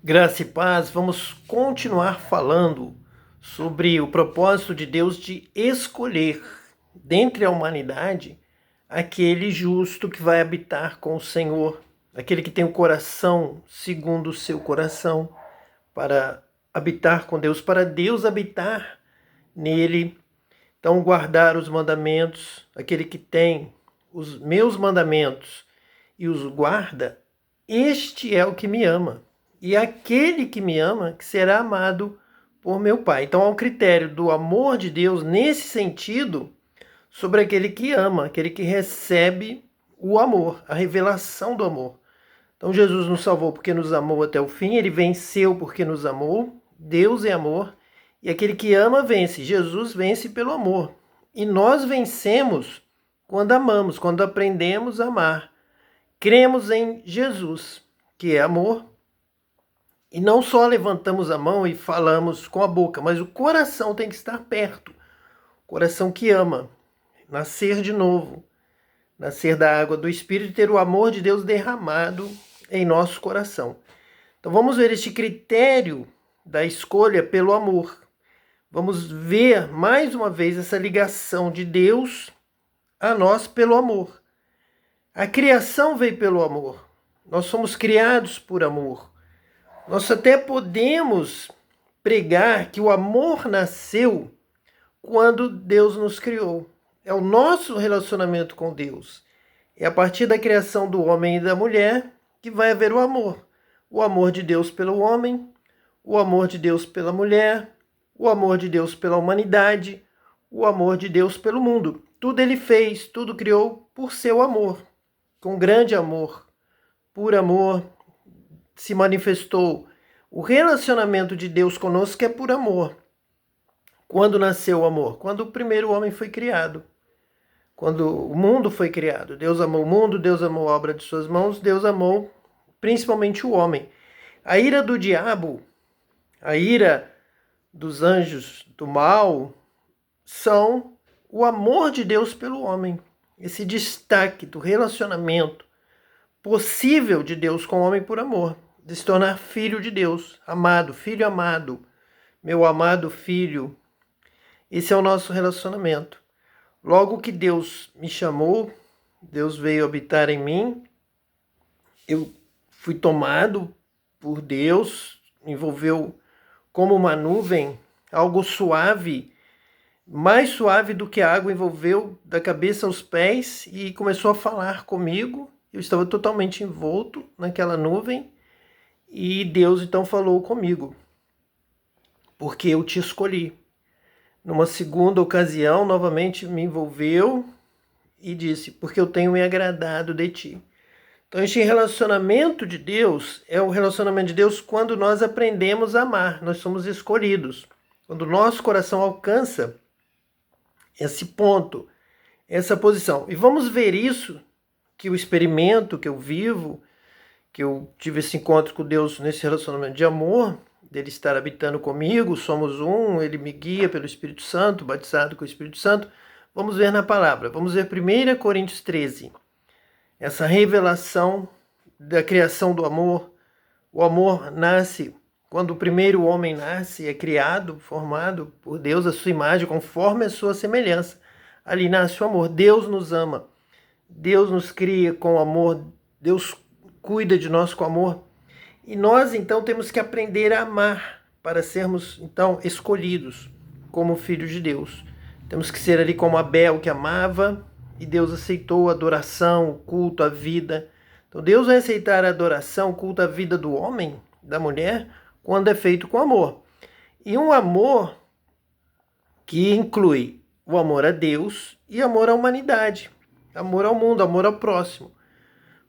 Graça e paz, vamos continuar falando sobre o propósito de Deus de escolher dentre a humanidade aquele justo que vai habitar com o Senhor, aquele que tem o coração segundo o seu coração, para habitar com Deus, para Deus habitar nele. Então, guardar os mandamentos, aquele que tem os meus mandamentos e os guarda, este é o que me ama. E aquele que me ama, que será amado por meu Pai. Então há um critério do amor de Deus nesse sentido sobre aquele que ama, aquele que recebe o amor, a revelação do amor. Então Jesus nos salvou porque nos amou até o fim, ele venceu porque nos amou, Deus é amor, e aquele que ama vence, Jesus vence pelo amor. E nós vencemos quando amamos, quando aprendemos a amar. Cremos em Jesus, que é amor, e não só levantamos a mão e falamos com a boca, mas o coração tem que estar perto. O coração que ama, nascer de novo, nascer da água do Espírito e ter o amor de Deus derramado em nosso coração. Então vamos ver este critério da escolha pelo amor. Vamos ver mais uma vez essa ligação de Deus a nós pelo amor. A criação veio pelo amor. Nós somos criados por amor. Nós até podemos pregar que o amor nasceu quando Deus nos criou. É o nosso relacionamento com Deus. É a partir da criação do homem e da mulher que vai haver o amor. O amor de Deus pelo homem, o amor de Deus pela mulher, o amor de Deus pela humanidade, o amor de Deus pelo mundo. Tudo ele fez, tudo criou por seu amor. Com grande amor, por amor, se manifestou. O relacionamento de Deus conosco é por amor. Quando nasceu o amor? Quando o primeiro homem foi criado. Quando o mundo foi criado. Deus amou o mundo, Deus amou a obra de suas mãos, Deus amou principalmente o homem. A ira do diabo, a ira dos anjos do mal, são o amor de Deus pelo homem. Esse destaque do relacionamento possível de Deus com o homem por amor, de se tornar filho de Deus, amado, filho amado, meu amado filho. Esse é o nosso relacionamento. Logo que Deus me chamou, Deus veio habitar em mim, eu fui tomado por Deus, envolveu como uma nuvem, algo suave, mais suave do que a água, envolveu da cabeça aos pés e começou a falar comigo. Eu estava totalmente envolto naquela nuvem e Deus então falou comigo, porque eu te escolhi. Numa segunda ocasião, novamente me envolveu e disse, porque eu tenho me agradado de ti. Então, este relacionamento de Deus é o relacionamento de Deus quando nós aprendemos a amar, nós somos escolhidos. Quando o nosso coração alcança esse ponto, essa posição. E vamos ver isso, que eu experimento, que eu vivo, que eu tive esse encontro com Deus nesse relacionamento de amor, dele estar habitando comigo, somos um, ele me guia pelo Espírito Santo, batizado com o Espírito Santo. Vamos ver na palavra, vamos ver 1 Coríntios 13, essa revelação da criação do amor. O amor nasce quando o primeiro homem nasce, é criado, formado por Deus, a sua imagem, conforme a sua semelhança. Ali nasce o amor. Deus nos ama. Deus nos cria com amor. Deus cuida de nós com amor. E nós, então, temos que aprender a amar para sermos, então, escolhidos como filhos de Deus. Temos que ser ali como Abel, que amava, e Deus aceitou a adoração, o culto, a vida. Então, Deus vai aceitar a adoração, o culto, a vida do homem, da mulher, quando é feito com amor. E um amor que inclui o amor a Deus e amor à humanidade, amor ao mundo, amor ao próximo.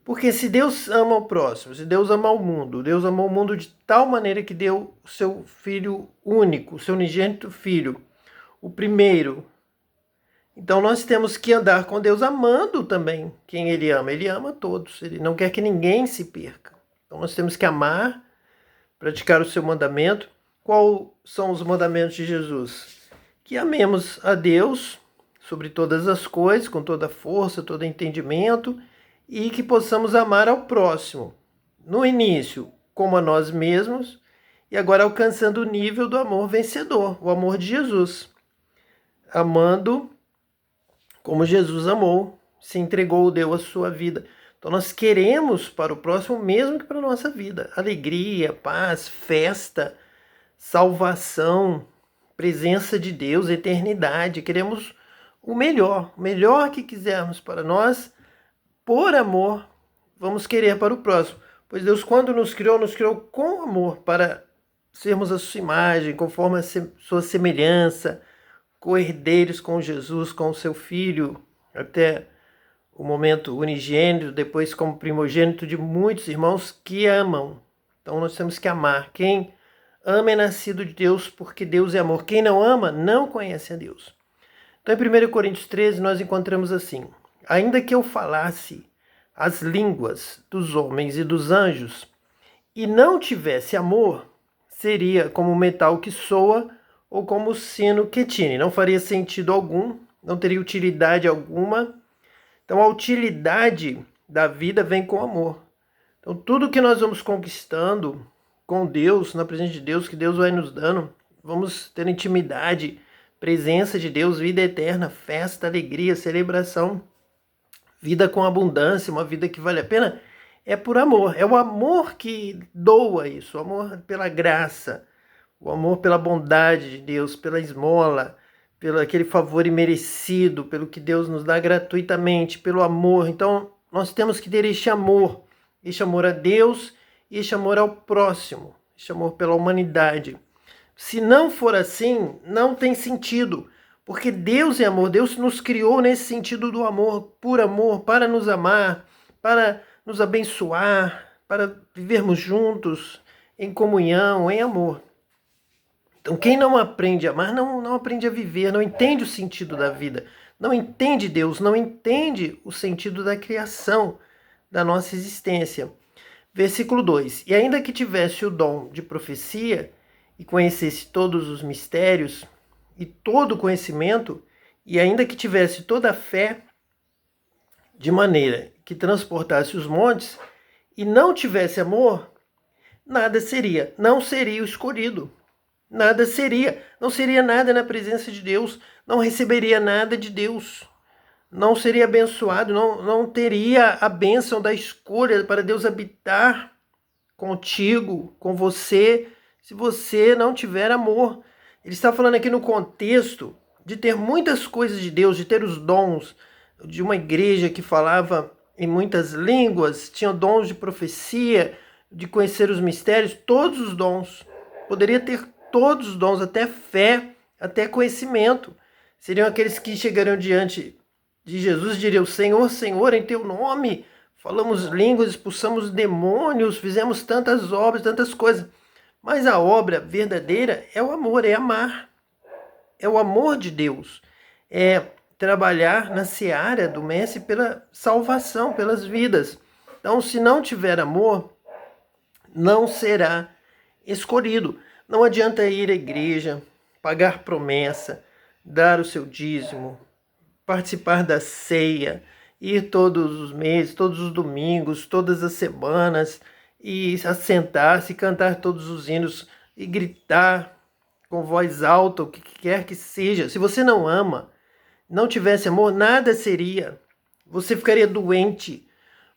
Porque se Deus ama o próximo, se Deus ama o mundo, Deus amou o mundo de tal maneira que deu o seu Filho único, o seu unigênito Filho, o primeiro. Então nós temos que andar com Deus amando também quem Ele ama. Ele ama todos, Ele não quer que ninguém se perca. Então nós temos que amar, praticar o seu mandamento. Quais são os mandamentos de Jesus? Que amemos a Deus sobre todas as coisas, com toda a força, todo entendimento, e que possamos amar ao próximo. No início, como a nós mesmos, e agora alcançando o nível do amor vencedor, o amor de Jesus. Amando como Jesus amou, se entregou, deu a sua vida. Então nós queremos para o próximo mesmo que para a nossa vida. Alegria, paz, festa, salvação, presença de Deus, eternidade. Queremos o melhor que quisermos para nós, por amor, vamos querer para o próximo. Pois Deus, quando nos criou com amor, para sermos a sua imagem, conforme a sua semelhança, co-herdeiros com Jesus, com o seu Filho, até o momento unigênito, depois como primogênito de muitos irmãos que amam. Então nós temos que amar. Quem ama é nascido de Deus, porque Deus é amor. Quem não ama, não conhece a Deus. Então em 1 Coríntios 13 nós encontramos assim: ainda que eu falasse as línguas dos homens e dos anjos, e não tivesse amor, seria como o metal que soa ou como o sino que tine. Não faria sentido algum, não teria utilidade alguma. Então a utilidade da vida vem com amor. Então tudo que nós vamos conquistando com Deus, na presença de Deus, que Deus vai nos dando, vamos ter intimidade, presença de Deus, vida eterna, festa, alegria, celebração, vida com abundância, uma vida que vale a pena, é por amor. É o amor que doa isso, o amor pela graça, o amor pela bondade de Deus, pela esmola, pelo aquele favor imerecido, pelo que Deus nos dá gratuitamente, pelo amor. Então, nós temos que ter este amor a Deus e este amor ao próximo, este amor pela humanidade. Se não for assim, não tem sentido, porque Deus é amor, Deus nos criou nesse sentido do amor, por amor, para nos amar, para nos abençoar, para vivermos juntos, em comunhão, em amor. Então quem não aprende a amar, não aprende a viver, não entende o sentido da vida, não entende Deus, não entende o sentido da criação, da nossa existência. Versículo 2: e ainda que tivesse o dom de profecia, e conhecesse todos os mistérios, e todo o conhecimento, e ainda que tivesse toda a fé, de maneira que transportasse os montes, e não tivesse amor, nada seria, não seria o escolhido. Nada seria, não seria nada na presença de Deus, não receberia nada de Deus, não seria abençoado, não teria a bênção da escolha para Deus habitar contigo, com você, se você não tiver amor. Ele está falando aqui no contexto de ter muitas coisas de Deus, de ter os dons de uma igreja que falava em muitas línguas, tinha dons de profecia, de conhecer os mistérios, todos os dons. Poderia ter todos os dons, até fé, até conhecimento. Seriam aqueles que chegariam diante de Jesus e diriam: Senhor, Senhor, em teu nome falamos línguas, expulsamos demônios, fizemos tantas obras, tantas coisas. Mas a obra verdadeira é o amor, é amar. É o amor de Deus. É trabalhar na seara do Mestre pela salvação, pelas vidas. Então, se não tiver amor, não será escolhido. Não adianta ir à igreja, pagar promessa, dar o seu dízimo, participar da ceia, ir todos os meses, todos os domingos, todas as semanas, e assentar-se, cantar todos os hinos e gritar com voz alta, o que quer que seja. Se você não ama, não tivesse amor, nada seria. Você ficaria doente,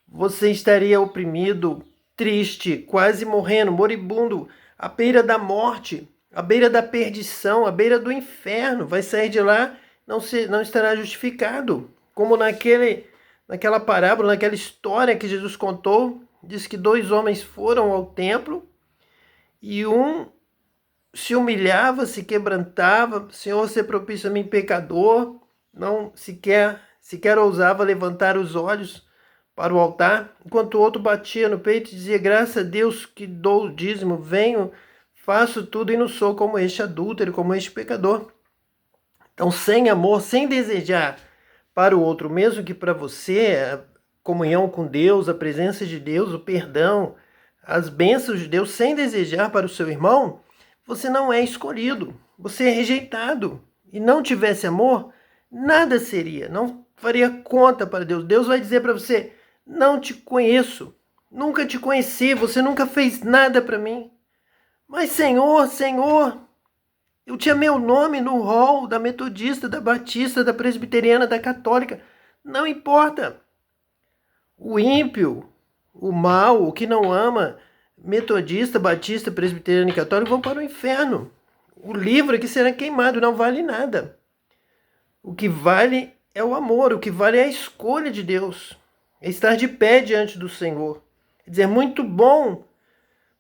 você estaria oprimido, triste, quase morrendo, moribundo, à beira da morte, à beira da perdição, à beira do inferno. Vai sair de lá, não estará justificado. Como naquela parábola, naquela história que Jesus contou, diz que 2 homens foram ao templo e um se humilhava, se quebrantava: Senhor, ser propício a mim, pecador. Não sequer ousava levantar os olhos para o altar, enquanto o outro batia no peito e dizia: graças a Deus que dou o dízimo, venho, faço tudo e não sou como este adúltero, como este pecador. Então, sem amor, sem desejar para o outro, mesmo que para você, a comunhão com Deus, a presença de Deus, o perdão, as bênçãos de Deus, sem desejar para o seu irmão, você não é escolhido, você é rejeitado. E não tivesse amor, nada seria, não faria conta para Deus. Deus vai dizer para você: não te conheço, Nunca te conheci, você nunca fez nada para mim. Mas Senhor, Senhor, eu tinha meu nome no rol da Metodista, da Batista, da Presbiteriana, da Católica. Não importa. O ímpio, o mal, o que não ama Metodista, Batista, Presbiteriano e Católico vão para o inferno. O livro aqui será queimado, não vale nada. O que vale é o amor, o que vale é a escolha de Deus. É estar de pé diante do Senhor. É dizer, muito bom,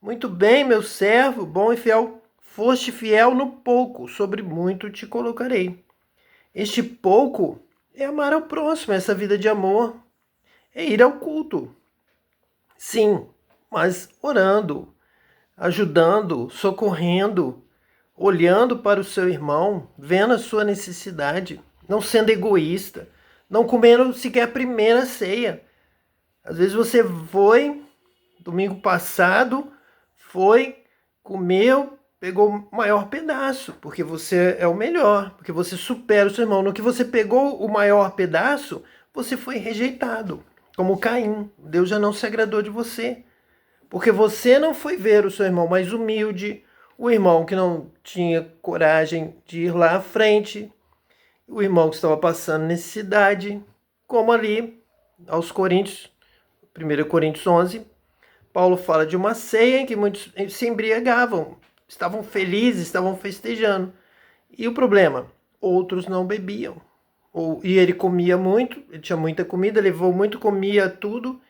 muito bem, meu servo, bom e fiel. Foste fiel no pouco, sobre muito te colocarei. Este pouco é amar ao próximo, essa vida de amor. É ir ao culto. Sim, mas orando, ajudando, socorrendo, olhando para o seu irmão, vendo a sua necessidade, não sendo egoísta, não comendo sequer a primeira ceia. Às vezes você foi, domingo passado, comeu, pegou o maior pedaço, porque você é o melhor, porque você supera o seu irmão. No que você pegou o maior pedaço, você foi rejeitado, como Caim. Deus já não se agradou de você, porque você não foi ver o seu irmão mais humilde, o irmão que não tinha coragem de ir lá à frente, o irmão que estava passando necessidade, como ali aos Coríntios, 1 Coríntios 11, Paulo fala de uma ceia em que muitos se embriagavam, estavam felizes, estavam festejando. E o problema? Outros não bebiam. E ele comia muito, ele tinha muita comida, levou muito, comia tudo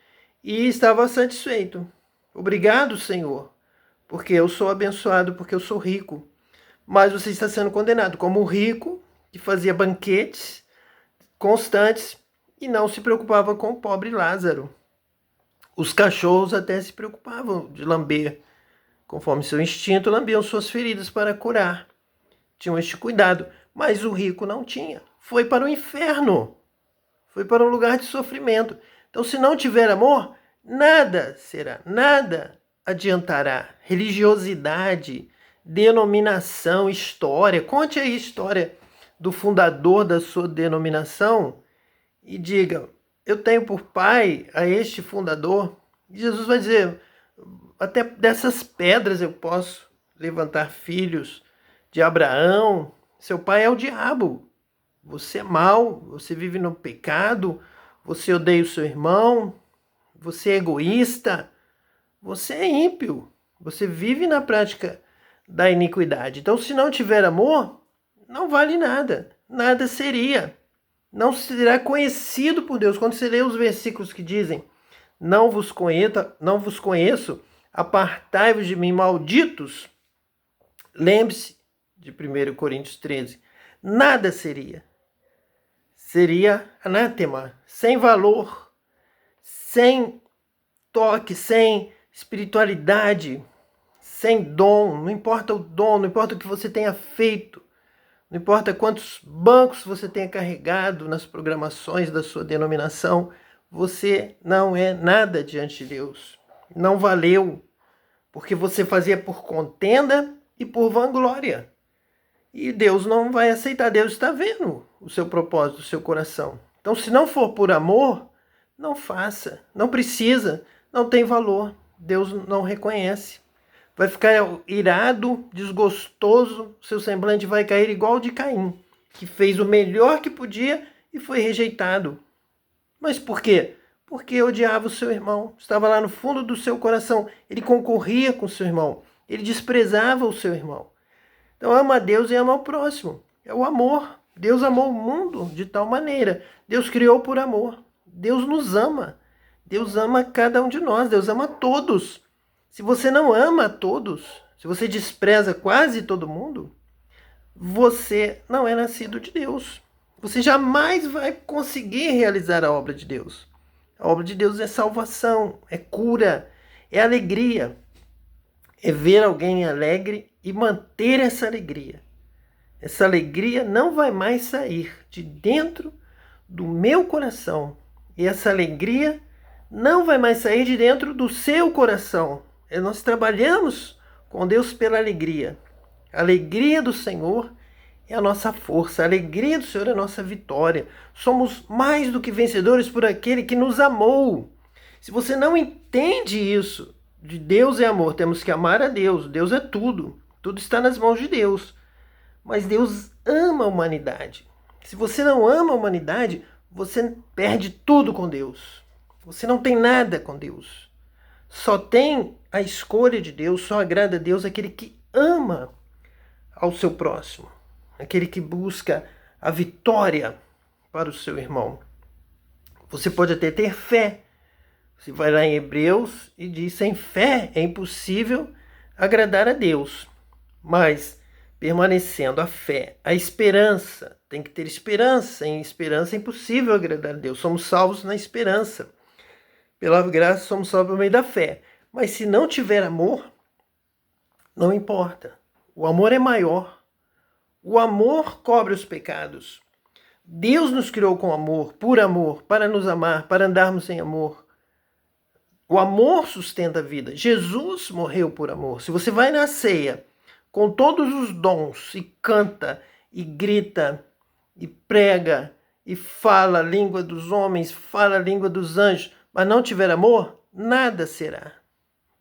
e estava satisfeito. Obrigado, Senhor, porque eu sou abençoado, porque eu sou rico. Mas você está sendo condenado como o rico que fazia banquetes constantes e não se preocupava com o pobre Lázaro. Os cachorros até se preocupavam de lamber, conforme seu instinto, lambiam suas feridas para curar. Tinham este cuidado, mas o rico não tinha. Foi para o inferno. Foi para um lugar de sofrimento. Então, se não tiver amor, nada será, nada adiantará. Religiosidade, denominação, história. Conte aí a história do fundador da sua denominação e diga, eu tenho por pai a este fundador. E Jesus vai dizer, até dessas pedras eu posso levantar filhos de Abraão. Seu pai é o diabo. Você é mau, você vive no pecado, você odeia o seu irmão, você é egoísta, você é ímpio, você vive na prática da iniquidade. Então, se não tiver amor, não vale nada, nada seria. Não será conhecido por Deus. Quando você lê os versículos que dizem, não vos conheço, apartai-vos de mim, malditos, lembre-se de 1 Coríntios 13, nada seria. Seria anátema, sem valor, sem toque, sem espiritualidade, sem dom. Não importa o dom, não importa o que você tenha feito, não importa quantos bancos você tenha carregado nas programações da sua denominação, você não é nada diante de Deus. Não valeu, porque você fazia por contenda e por vanglória. E Deus não vai aceitar. Deus está vendo o seu propósito, o seu coração. Então, se não for por amor, não faça. Não precisa, não tem valor. Deus não reconhece. Vai ficar irado, desgostoso, seu semblante vai cair igual de Caim, que fez o melhor que podia e foi rejeitado. Mas por quê? Porque odiava o seu irmão. Estava lá no fundo do seu coração. Ele concorria com o seu irmão. Ele desprezava o seu irmão. Então ama a Deus e ama ao próximo. É o amor. Deus amou o mundo de tal maneira. Deus criou por amor. Deus nos ama. Deus ama cada um de nós. Deus ama todos. Se você não ama a todos, se você despreza quase todo mundo, você não é nascido de Deus. Você jamais vai conseguir realizar a obra de Deus. A obra de Deus é salvação, é cura, é alegria. É ver alguém alegre e manter essa alegria. Essa alegria não vai mais sair de dentro do meu coração. E essa alegria não vai mais sair de dentro do seu coração. Nós trabalhamos com Deus pela alegria. A alegria do Senhor é a nossa força. A alegria do Senhor é a nossa vitória. Somos mais do que vencedores por aquele que nos amou. Se você não entende isso, de Deus é amor, temos que amar a Deus. Deus é tudo. Tudo está nas mãos de Deus. Mas Deus ama a humanidade. Se você não ama a humanidade, você perde tudo com Deus. Você não tem nada com Deus. Só tem a escolha de Deus, só agrada a Deus aquele que ama ao seu próximo. Aquele que busca a vitória para o seu irmão. Você pode até ter fé. Você vai lá em Hebreus e diz: sem fé é impossível agradar a Deus. Mas, permanecendo a fé, a esperança, tem que ter esperança. Em esperança é impossível agradar a Deus. Somos salvos na esperança. Pela graça somos salvos por meio da fé. Mas se não tiver amor, não importa. O amor é maior. O amor cobre os pecados. Deus nos criou com amor, por amor, para nos amar, para andarmos em amor. O amor sustenta a vida. Jesus morreu por amor. Se você vai na ceia com todos os dons e canta e grita e prega e fala a língua dos homens, fala a língua dos anjos, mas não tiver amor, nada será.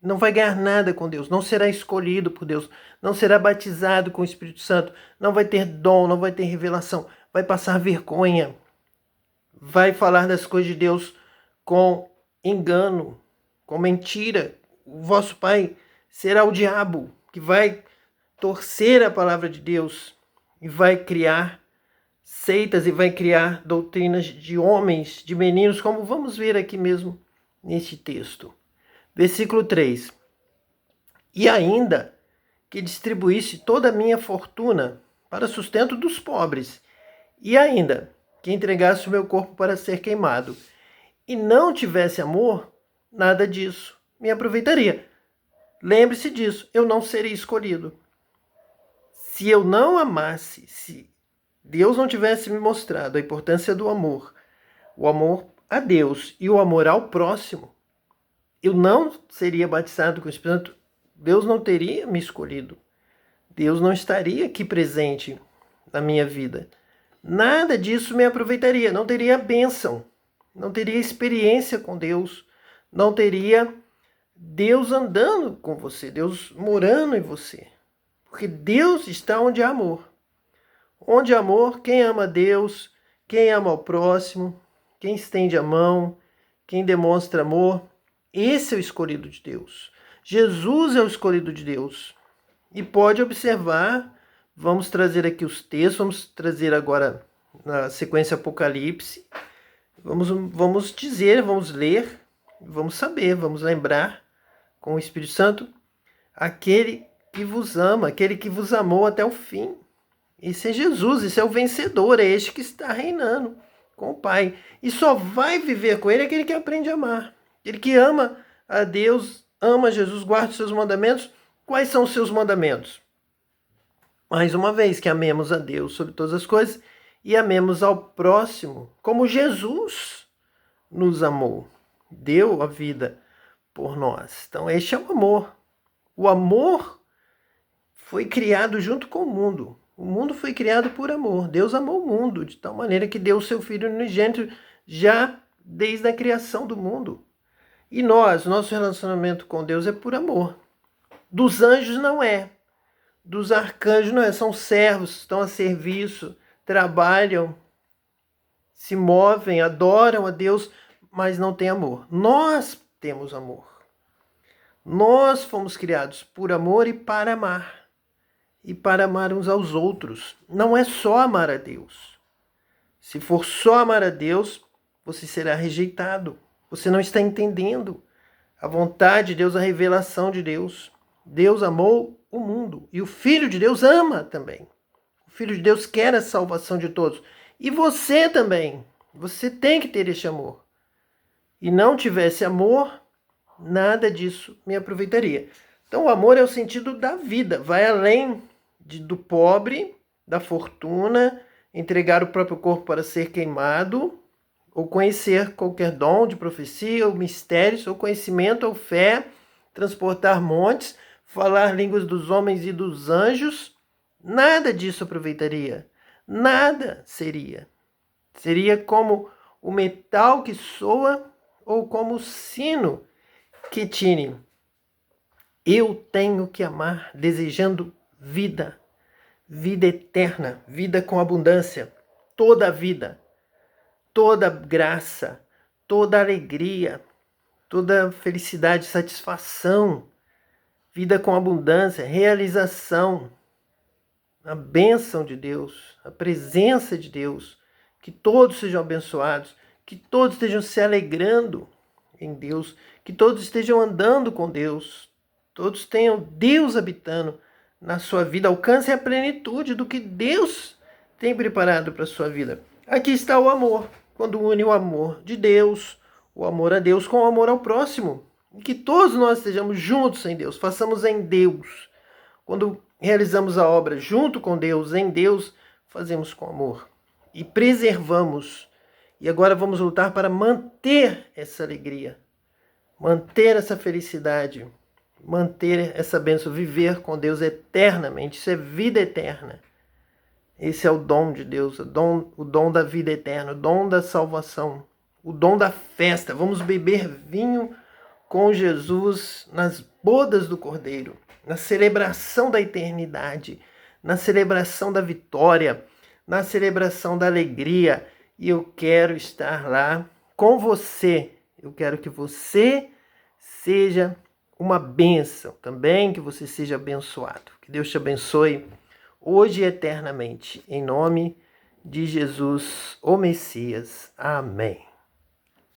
Não vai ganhar nada com Deus, não será escolhido por Deus, não será batizado com o Espírito Santo, não vai ter dom, não vai ter revelação, vai passar vergonha, vai falar das coisas de Deus com engano, com mentira. O vosso pai será o diabo, que vai torcer a palavra de Deus e vai criar seitas e vai criar doutrinas de homens, de meninos, como vamos ver aqui mesmo neste texto. Versículo 3. E ainda que distribuísse toda a minha fortuna para sustento dos pobres, e ainda que entregasse o meu corpo para ser queimado, e não tivesse amor, nada disso me aproveitaria. Lembre-se disso, eu não seria escolhido. Se eu não amasse, se Deus não tivesse me mostrado a importância do amor, o amor a Deus e o amor ao próximo, eu não seria batizado com o Espírito Santo, Deus não teria me escolhido. Deus não estaria aqui presente na minha vida. Nada disso me aproveitaria, não teria bênção, não teria experiência com Deus, não teria Deus andando com você, Deus morando em você. Porque Deus está onde há amor. Onde há amor, quem ama a Deus, quem ama ao próximo, quem estende a mão, quem demonstra amor, esse é o escolhido de Deus. Jesus é o escolhido de Deus. E pode observar, vamos trazer aqui os textos, vamos trazer agora na sequência Apocalipse, vamos dizer, vamos ler, vamos saber, vamos lembrar com o Espírito Santo, aquele que vos ama, aquele que vos amou até o fim. Esse é Jesus, esse é o vencedor, é este que está reinando com o Pai. E só vai viver com ele aquele que aprende a amar. Aquele que ama a Deus, ama Jesus, guarda os seus mandamentos. Quais são os seus mandamentos? Mais uma vez, que amemos a Deus sobre todas as coisas e amemos ao próximo, como Jesus nos amou, deu a vida por nós. Então, este é o amor. O amor foi criado junto com o mundo. O mundo foi criado por amor. Deus amou o mundo de tal maneira que deu o seu Filho unigênito já desde a criação do mundo. E nosso relacionamento com Deus é por amor. Dos anjos não é. Dos arcanjos não é. São servos, estão a serviço, trabalham, se movem, adoram a Deus, mas não têm amor. Nós temos amor. Nós fomos criados por amor e para amar. E para amar uns aos outros. Não é só amar a Deus. Se for só amar a Deus, você será rejeitado. Você não está entendendo a vontade de Deus, a revelação de Deus. Deus amou o mundo. E o Filho de Deus ama também. O Filho de Deus quer a salvação de todos. E você também. Você tem que ter este amor. E não tivesse amor, nada disso me aproveitaria. Então o amor é o sentido da vida. Vai além do pobre, da fortuna, entregar o próprio corpo para ser queimado, ou conhecer qualquer dom de profecia, ou mistérios, ou conhecimento, ou fé, transportar montes, falar línguas dos homens e dos anjos. Nada disso aproveitaria. Nada seria. Seria como o metal que soa ou como o sino que tine. Eu tenho que amar desejando vida, vida eterna, vida com abundância, toda a vida, toda graça, toda alegria, toda felicidade, satisfação, vida com abundância, realização, a bênção de Deus, a presença de Deus, que todos sejam abençoados, que todos estejam se alegrando em Deus, que todos estejam andando com Deus, todos tenham Deus habitando na sua vida, alcancem a plenitude do que Deus tem preparado para a sua vida. Aqui está o amor, quando une o amor de Deus, o amor a Deus com o amor ao próximo. E que todos nós estejamos juntos em Deus, façamos em Deus. Quando realizamos a obra junto com Deus, em Deus, fazemos com amor. E preservamos. E agora vamos lutar para manter essa alegria, manter essa felicidade, manter essa bênção, viver com Deus eternamente. Isso é vida eterna. Esse é o dom de Deus, o dom da vida eterna, o dom da salvação, o dom da festa. Vamos beber vinho com Jesus nas bodas do Cordeiro, na celebração da eternidade, na celebração da vitória, na celebração da alegria. E eu quero estar lá com você. Eu quero que você seja uma bênção também, que você seja abençoado. Que Deus te abençoe hoje e eternamente. Em nome de Jesus, o Messias. Amém.